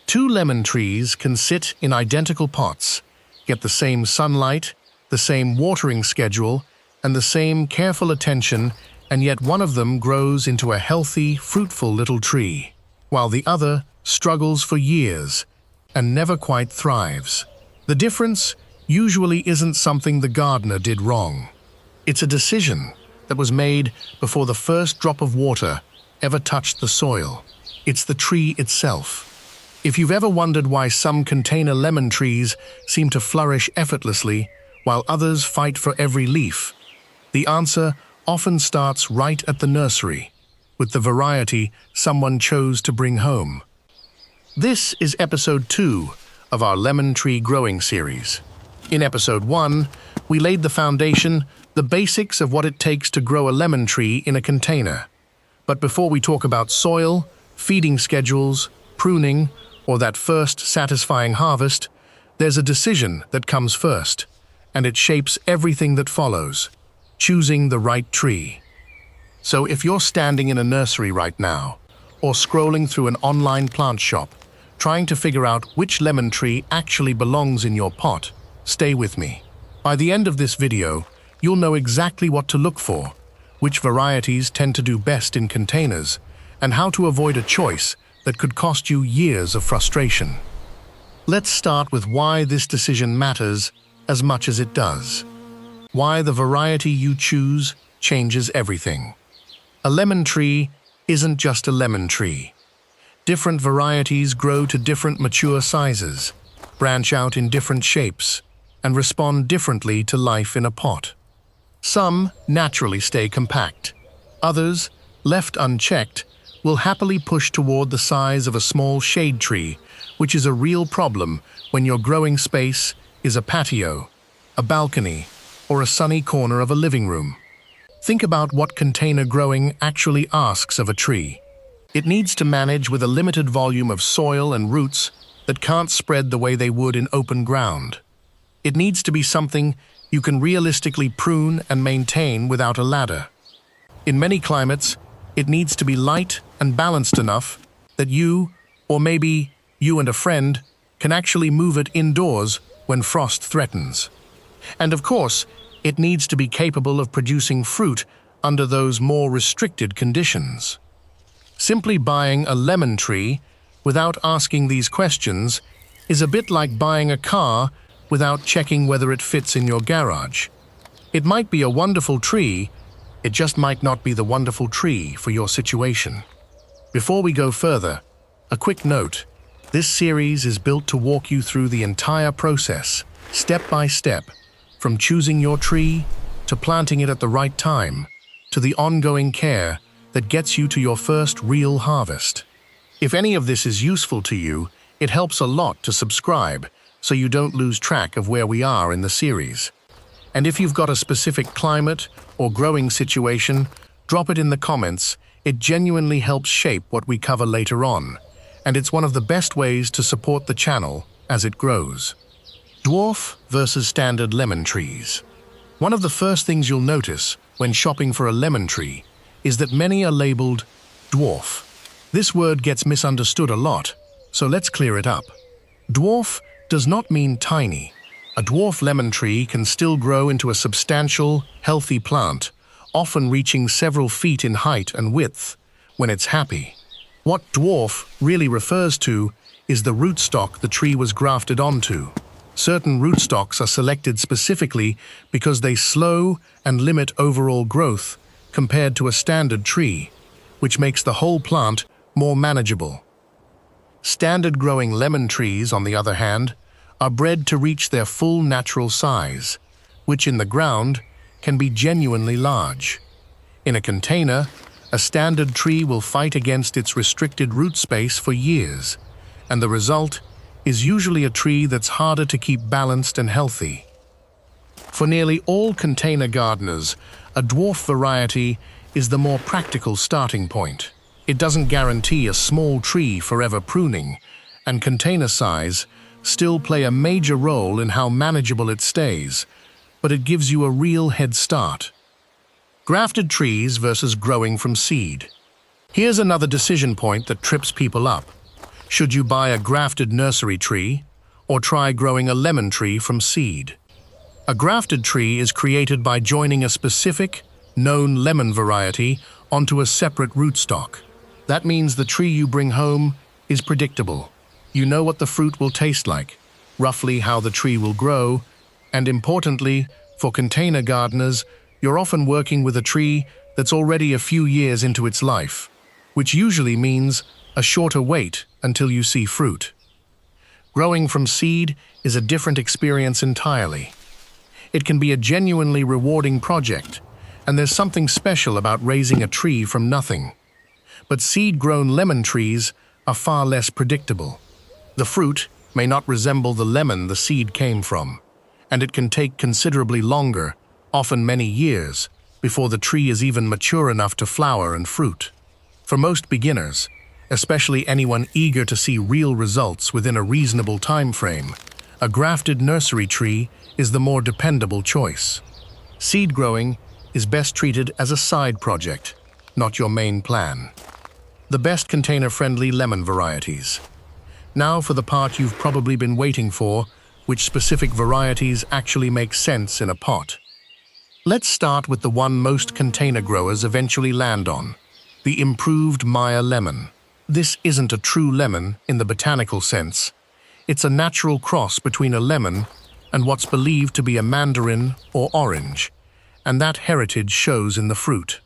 Two lemon trees can sit in identical pots, get the same sunlight, the same watering schedule, and the same careful attention, and yet one of them grows into a healthy, fruitful little tree, while the other struggles for years and never quite thrives. The difference usually isn't something the gardener did wrong. It's a decision that was made before the first drop of water ever touched the soil. It's the tree itself. If you've ever wondered why some container lemon trees seem to flourish effortlessly while others fight for every leaf, the answer often starts right at the nursery, with the variety someone chose to bring home. This is episode 2 of our lemon tree growing series. In episode 1, we laid the foundation, the basics of what it takes to grow a lemon tree in a container. But before we talk about soil, feeding schedules, pruning, or that first satisfying harvest, there's a decision that comes first, and it shapes everything that follows: choosing the right tree. So if you're standing in a nursery right now, or scrolling through an online plant shop, trying to figure out which lemon tree actually belongs in your pot, stay with me. By the end of this video, you'll know exactly what to look for, which varieties tend to do best in containers, and how to avoid a choice that could cost you years of frustration. Let's start with why this decision matters as much as it does. Why the variety you choose changes everything. A lemon tree isn't just a lemon tree. Different varieties grow to different mature sizes, branch out in different shapes, and respond differently to life in a pot. Some naturally stay compact. Others, left unchecked, will happily push toward the size of a small shade tree, which is a real problem when your growing space is a patio, a balcony, or a sunny corner of a living room. Think about what container growing actually asks of a tree. It needs to manage with a limited volume of soil and roots that can't spread the way they would in open ground. It needs to be something you can realistically prune and maintain without a ladder. In many climates, it needs to be light and balanced enough that you, or maybe you and a friend, can actually move it indoors when frost threatens. And of course, it needs to be capable of producing fruit under those more restricted conditions. Simply buying a lemon tree without asking these questions is a bit like buying a car without checking whether it fits in your garage. It might be a wonderful tree, it just might not be the wonderful tree for your situation. Before we go further, a quick note: this series is built to walk you through the entire process, step by step, from choosing your tree, to planting it at the right time, to the ongoing care that gets you to your first real harvest. If any of this is useful to you, it helps a lot to subscribe so you don't lose track of where we are in the series. And if you've got a specific climate or growing situation, drop it in the comments. It genuinely helps shape what we cover later on, and it's one of the best ways to support the channel as it grows. Dwarf versus standard lemon trees. One of the first things you'll notice when shopping for a lemon tree is that many are labeled dwarf. This word gets misunderstood a lot, so let's clear it up. Dwarf does not mean tiny. A dwarf lemon tree can still grow into a substantial, healthy plant, often reaching several feet in height and width, when it's happy. What dwarf really refers to is the rootstock the tree was grafted onto. Certain rootstocks are selected specifically because they slow and limit overall growth compared to a standard tree, which makes the whole plant more manageable. Standard growing lemon trees, on the other hand, are bred to reach their full natural size, which in the ground can be genuinely large. In a container, a standard tree will fight against its restricted root space for years, and the result is usually a tree that's harder to keep balanced and healthy. For nearly all container gardeners, a dwarf variety is the more practical starting point. It doesn't guarantee a small tree forever pruning, and container size still play a major role in how manageable it stays, but it gives you a real head start. Grafted trees versus growing from seed. Here's another decision point that trips people up. Should you buy a grafted nursery tree or try growing a lemon tree from seed? A grafted tree is created by joining a specific, known lemon variety onto a separate rootstock. That means the tree you bring home is predictable. You know what the fruit will taste like, roughly how the tree will grow, and importantly, for container gardeners, you're often working with a tree that's already a few years into its life, which usually means a shorter wait until you see fruit. Growing from seed is a different experience entirely. It can be a genuinely rewarding project, and there's something special about raising a tree from nothing. But seed-grown lemon trees are far less predictable. The fruit may not resemble the lemon the seed came from, and it can take considerably longer, often many years, before the tree is even mature enough to flower and fruit. For most beginners, especially anyone eager to see real results within a reasonable time frame, a grafted nursery tree is the more dependable choice. Seed growing is best treated as a side project, not your main plan. The best container-friendly lemon varieties. Now for the part you've probably been waiting for, which specific varieties actually make sense in a pot. Let's start with the one most container growers eventually land on, the improved Maya lemon. This isn't a true lemon in the botanical sense. It's a natural cross between a lemon and what's believed to be a mandarin or orange, and that heritage shows in the fruit.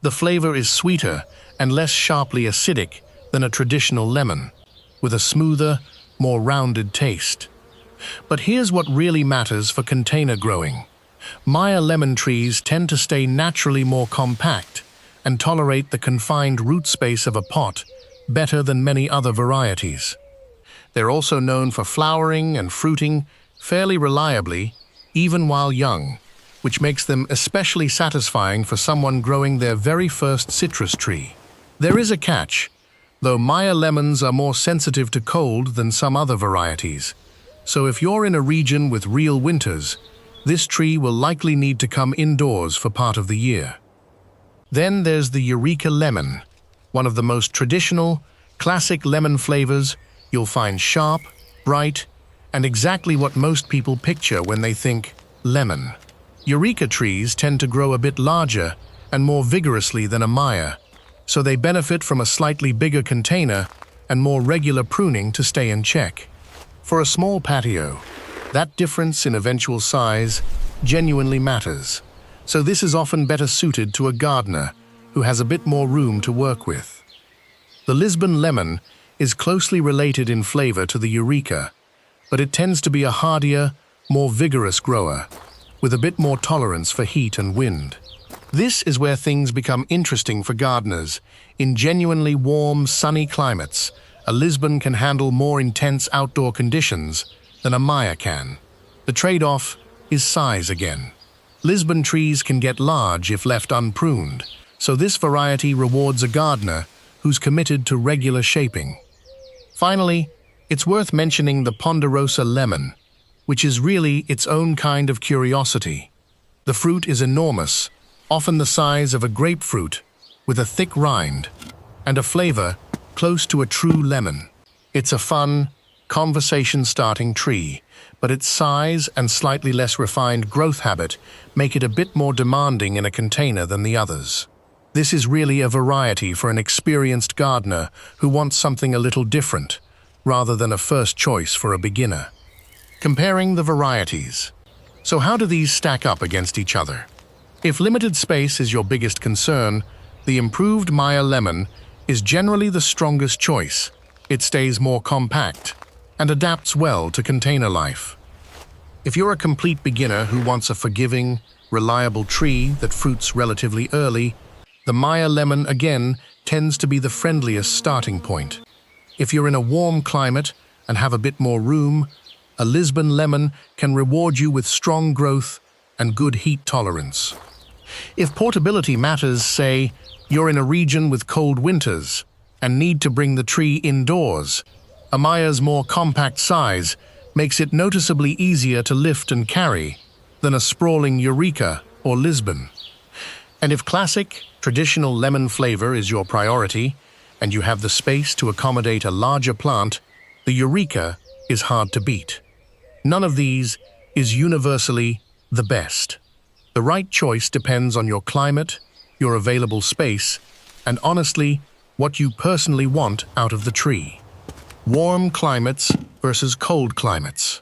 The flavor is sweeter and less sharply acidic than a traditional lemon, with a smoother, more rounded taste. But here's what really matters for container growing. Maya lemon trees tend to stay naturally more compact and tolerate the confined root space of a pot better than many other varieties. They're also known for flowering and fruiting fairly reliably, even while young, which makes them especially satisfying for someone growing their very first citrus tree. There is a catch, though Maya lemons are more sensitive to cold than some other varieties. So if you're in a region with real winters, this tree will likely need to come indoors for part of the year. Then there's the Eureka lemon, one of the most traditional, classic lemon flavors. You'll find sharp, bright, and exactly what most people picture when they think lemon. Eureka trees tend to grow a bit larger and more vigorously than a Maya, so they benefit from a slightly bigger container and more regular pruning to stay in check. For a small patio, that difference in eventual size genuinely matters, so this is often better suited to a gardener who has a bit more room to work with. The Lisbon lemon is closely related in flavor to the Eureka, but it tends to be a hardier, more vigorous grower, with a bit more tolerance for heat and wind. This is where things become interesting for gardeners. In genuinely warm, sunny climates, a Lisbon can handle more intense outdoor conditions than a Maya can. The trade-off is size again. Lisbon trees can get large if left unpruned, so this variety rewards a gardener who's committed to regular shaping. Finally, it's worth mentioning the Ponderosa lemon, which is really its own kind of curiosity. The fruit is enormous, often the size of a grapefruit, with a thick rind, and a flavor close to a true lemon. It's a fun, conversation-starting tree, but its size and slightly less refined growth habit make it a bit more demanding in a container than the others. This is really a variety for an experienced gardener who wants something a little different, rather than a first choice for a beginner. Comparing the varieties. So how do these stack up against each other? If limited space is your biggest concern, the improved Maya lemon is generally the strongest choice. It stays more compact and adapts well to container life. If you're a complete beginner who wants a forgiving, reliable tree that fruits relatively early, the Maya lemon again tends to be the friendliest starting point. If you're in a warm climate and have a bit more room, a Lisbon lemon can reward you with strong growth and good heat tolerance. If portability matters, say, you're in a region with cold winters and need to bring the tree indoors, a Maya's more compact size makes it noticeably easier to lift and carry than a sprawling Eureka or Lisbon. And if classic, traditional lemon flavor is your priority, and you have the space to accommodate a larger plant, the Eureka is hard to beat. None of these is universally the best. The right choice depends on your climate, your available space, and honestly, what you personally want out of the tree. Warm climates versus cold climates.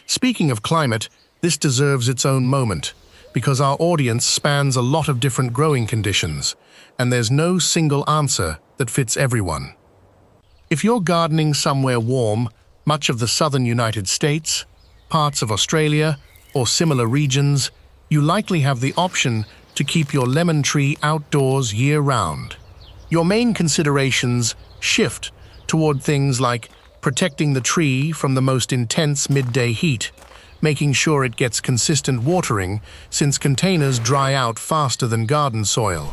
Speaking of climate, this deserves its own moment, because our audience spans a lot of different growing conditions, and there's no single answer that fits everyone. If you're gardening somewhere warm, much of the southern United States, parts of Australia, or similar regions, you likely have the option to keep your lemon tree outdoors year-round. Your main considerations shift toward things like protecting the tree from the most intense midday heat, making sure it gets consistent watering since containers dry out faster than garden soil,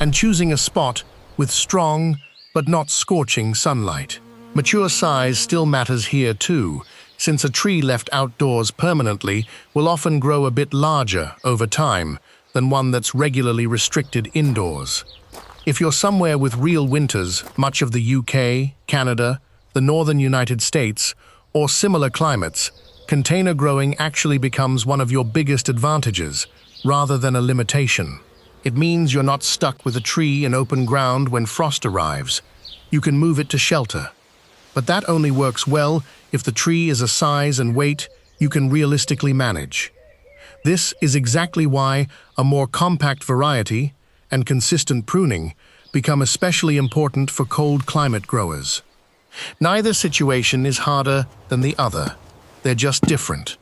and choosing a spot with strong but not scorching sunlight. Mature size still matters here too, since a tree left outdoors permanently will often grow a bit larger over time than one that's regularly restricted indoors. If you're somewhere with real winters, much of the UK, Canada, the northern United States, or similar climates, container growing actually becomes one of your biggest advantages, rather than a limitation. It means you're not stuck with a tree in open ground when frost arrives. You can move it to shelter. But that only works well if the tree is a size and weight you can realistically manage. This is exactly why a more compact variety and consistent pruning become especially important for cold climate growers. Neither situation is harder than the other. They're just different.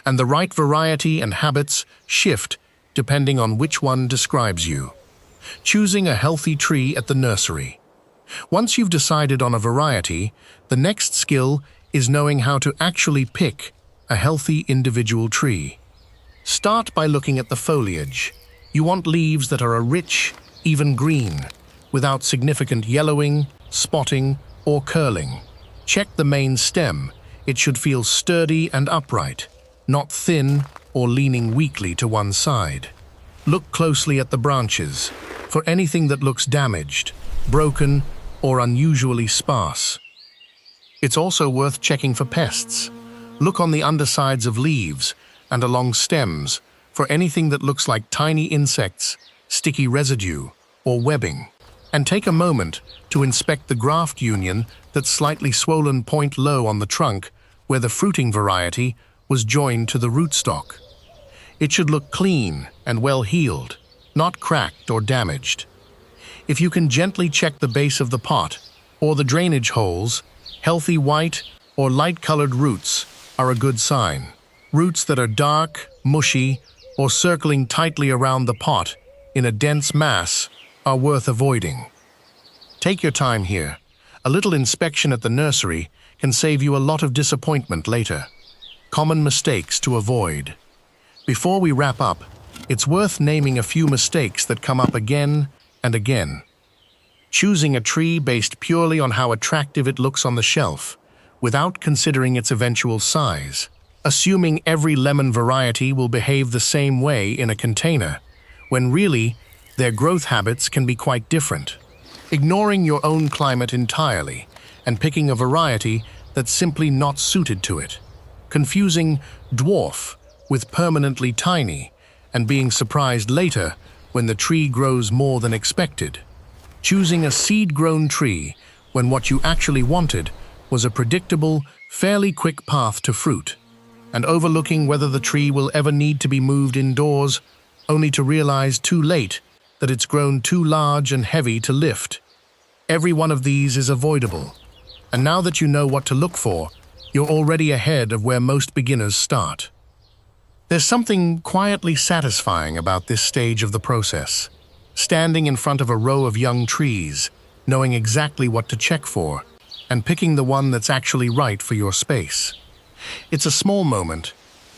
And the right variety and habits shift depending on which one describes you. Choosing a healthy tree at the nursery. Once you've decided on a variety, the next skill is knowing how to actually pick a healthy individual tree. Start by looking at the foliage. You want leaves that are a rich, even green, without significant yellowing, spotting, or curling. Check the main stem. It should feel sturdy and upright, not thin or leaning weakly to one side. Look closely at the branches for anything that looks damaged, broken, or unusually sparse. It's also worth checking for pests. Look on the undersides of leaves and along stems for anything that looks like tiny insects, sticky residue, or webbing. And take a moment to inspect the graft union that's slightly swollen point low on the trunk where the fruiting variety was joined to the rootstock. It should look clean and well healed, not cracked or damaged. If you can gently check the base of the pot or the drainage holes, healthy white or light-colored roots are a good sign. Roots that are dark, mushy, or circling tightly around the pot in a dense mass are worth avoiding. Take your time here. A little inspection at the nursery can save you a lot of disappointment later. Common mistakes to avoid. Before we wrap up, it's worth naming a few mistakes that come up again and again. Choosing a tree based purely on how attractive it looks on the shelf, without considering its eventual size. Assuming every lemon variety will behave the same way in a container, when really, their growth habits can be quite different. Ignoring your own climate entirely and picking a variety that's simply not suited to it. Confusing dwarf with permanently tiny and being surprised later when the tree grows more than expected. Choosing a seed-grown tree when what you actually wanted was a predictable, fairly quick path to fruit. And overlooking whether the tree will ever need to be moved indoors, only to realize too late that it's grown too large and heavy to lift. Every one of these is avoidable. And now that you know what to look for, you're already ahead of where most beginners start. There's something quietly satisfying about this stage of the process. Standing in front of a row of young trees, knowing exactly what to check for, and picking the one that's actually right for your space. It's a small moment,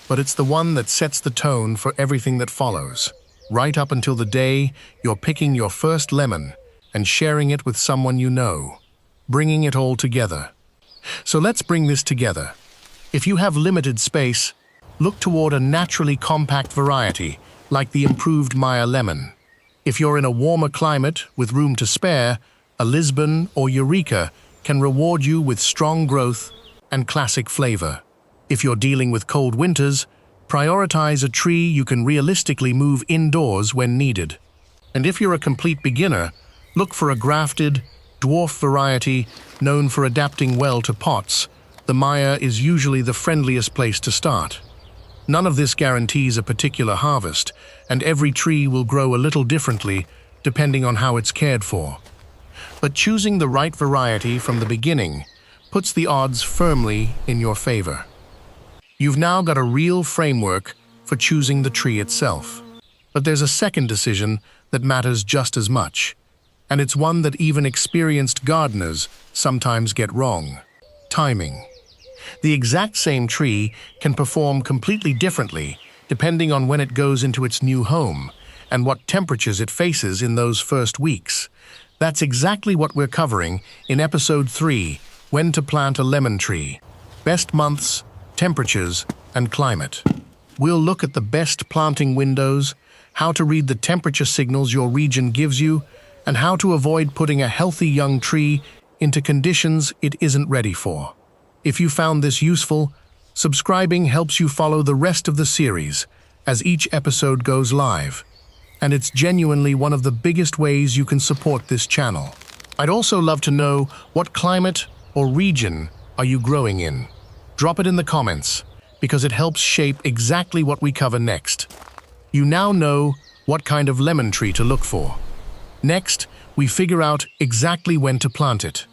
but it's the one that sets the tone for everything that follows, right up until the day you're picking your first lemon and sharing it with someone you know, bringing it all together. So let's bring this together. If you have limited space, look toward a naturally compact variety, like the improved Maya lemon. If you're in a warmer climate with room to spare, a Lisbon or Eureka can reward you with strong growth and classic flavor. If you're dealing with cold winters, prioritize a tree you can realistically move indoors when needed. And if you're a complete beginner, look for a grafted, dwarf variety known for adapting well to pots. The Maya is usually the friendliest place to start. None of this guarantees a particular harvest, and every tree will grow a little differently depending on how it's cared for. But choosing the right variety from the beginning puts the odds firmly in your favor. You've now got a real framework for choosing the tree itself. But there's a second decision that matters just as much, and it's one that even experienced gardeners sometimes get wrong: timing. The exact same tree can perform completely differently depending on when it goes into its new home and what temperatures it faces in those first weeks. That's exactly what we're covering in Episode 3, When to Plant a Lemon Tree: Best Months, Temperatures, and Climate. We'll look at the best planting windows, how to read the temperature signals your region gives you, and how to avoid putting a healthy young tree into conditions it isn't ready for. If you found this useful, subscribing helps you follow the rest of the series as each episode goes live, and it's genuinely one of the biggest ways you can support this channel. I'd also love to know, what climate or region are you growing in? Drop it in the comments, because it helps shape exactly what we cover next. You now know what kind of lemon tree to look for. Next, we figure out exactly when to plant it.